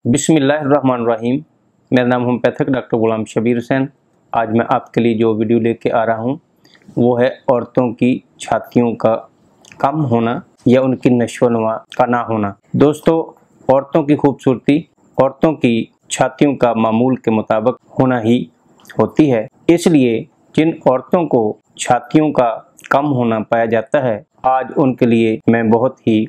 बिस्मिल्लाहिर्रहमानिर्रहीम। मेरा नाम होम्योपैथिक डॉक्टर गुलाम शबीर हुसैन। आज मैं आपके लिए जो वीडियो लेके आ रहा हूँ वो है औरतों की छातियों का कम होना या उनकी नशोनुमा का ना होना। दोस्तों, औरतों की खूबसूरती औरतों की छातियों का मामूल के मुताबिक होना ही होती है। इसलिए जिन औरतों को छातियों का कम होना पाया जाता है, आज उनके लिए मैं बहुत ही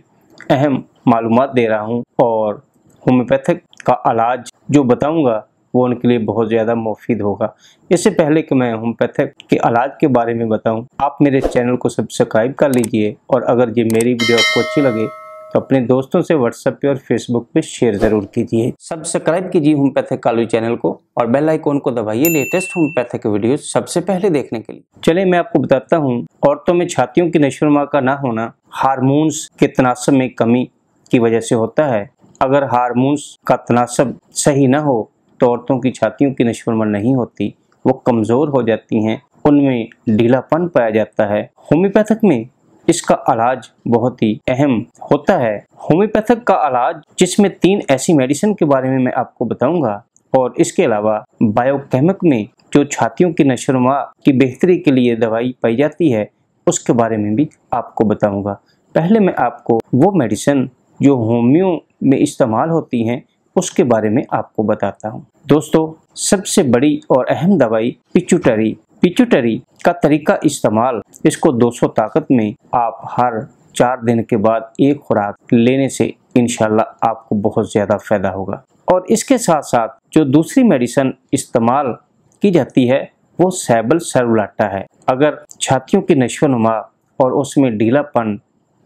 अहम मालूमात दे रहा हूँ और होम्योपैथिक का इलाज जो बताऊंगा वो उनके लिए बहुत ज़्यादा मुफीद होगा। इससे पहले कि मैं होम्योपैथिक के इलाज के बारे में बताऊं, आप मेरे चैनल को सब्सक्राइब कर लीजिए और अगर ये मेरी वीडियो आपको अच्छी लगे तो अपने दोस्तों से व्हाट्सएप पे और फेसबुक पे शेयर ज़रूर कीजिए। सब्सक्राइब कीजिए होम्योपैथिक कालू चैनल को और बेल आइकॉन को दबाइए लेटेस्ट होम्योपैथिक वीडियो सबसे पहले देखने के लिए। चलिए मैं आपको बताता हूँ, औरतों में छातियों की नशोनुमा का ना होना हार्मोन्स के तनासब में कमी की वजह से होता है। अगर हार्मोन्स का तनासब सही ना हो तो औरतों की छातियों की नशोनुमा नहीं होती, वो कमज़ोर हो जाती हैं, उनमें ढीलापन पाया जाता है। होम्योपैथिक में इसका इलाज बहुत ही अहम होता है। होम्योपैथिक का इलाज जिसमें 3 ऐसी मेडिसिन के बारे में मैं आपको बताऊंगा और इसके अलावा बायोकेमिक में जो छातियों की नशोनुमा की बेहतरी के लिए दवाई पाई जाती है उसके बारे में भी आपको बताऊंगा। पहले मैं आपको वो मेडिसिन जो होम्यो में इस्तेमाल होती हैं उसके बारे में आपको बताता हूँ। दोस्तों, सबसे बड़ी और अहम दवाई पिट्यूटरी का तरीका इस्तेमाल, इसको 200 ताकत में आप हर 4 दिन के बाद एक खुराक लेने से इंशाल्लाह आपको बहुत ज़्यादा फ़ायदा होगा। और इसके साथ साथ जो दूसरी मेडिसिन इस्तेमाल की जाती है वो सैबल सर्वलाटा है। अगर छातियों की नशोनुमा और उसमें ढीलापन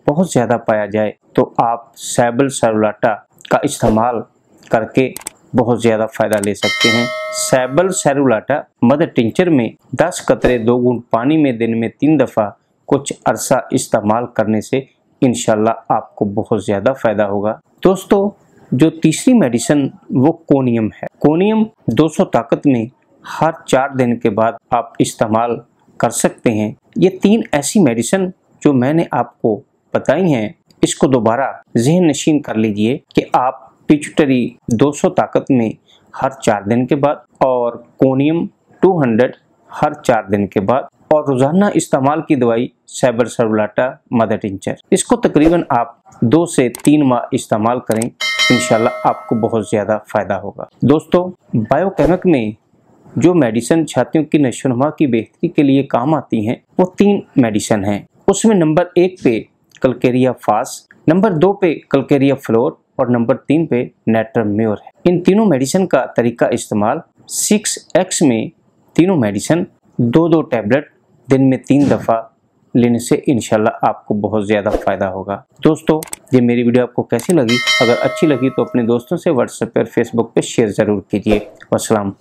बहुत ज़्यादा पाया जाए तो आप सैबल सर्वलाटा का इस्तेमाल करके बहुत ज़्यादा फ़ायदा ले सकते हैं। सैबल सर्वलाटा मदर टिंचर में 10 कतरे 2 घूंट पानी में दिन में 3 दफ़ा कुछ अरसा इस्तेमाल करने से इंशाल्लाह आपको बहुत ज़्यादा फ़ायदा होगा। दोस्तों, जो तीसरी मेडिसिन वो कोनियम है। कोनियम 200 ताकत में हर 4 दिन के बाद आप इस्तेमाल कर सकते हैं। ये 3 ऐसी मेडिसिन जो मैंने आपको बताई हैं, इसको दोबारा ज़हन नशीन कर लीजिए कि आप पिट्यूटरी 200 ताकत में हर 4 दिन के बाद और कोनियम 200 हर 4 दिन के बाद और रोज़ाना इस्तेमाल की दवाई सैबल सर्वलाटा मदर टिंचर, इसको तकरीबन आप 2 से 3 माह इस्तेमाल करें, इंशाल्लाह आपको बहुत ज़्यादा फ़ायदा होगा। दोस्तों, बायोकेमिक में जो मेडिसिन छातियों की नशोनुमा की बेहतरी के लिए काम आती हैं वो 3 मेडिसिन हैं। उसमें नंबर 1 पे कलकेरिया फास, नंबर 2 पे कलकेरिया फ्लोर और नंबर 3 पे नेट्रम्योर है। इन तीनों मेडिसिन का तरीका इस्तेमाल 6x में तीनों मेडिसिन 2-2 टैबलेट दिन में 3 दफ़ा लेने से इंशाल्लाह आपको बहुत ज़्यादा फ़ायदा होगा। दोस्तों, ये मेरी वीडियो आपको कैसी लगी? अगर अच्छी लगी तो अपने दोस्तों से व्हाट्सएप पर फेसबुक पे शेयर ज़रूर कीजिए। वस्सलाम।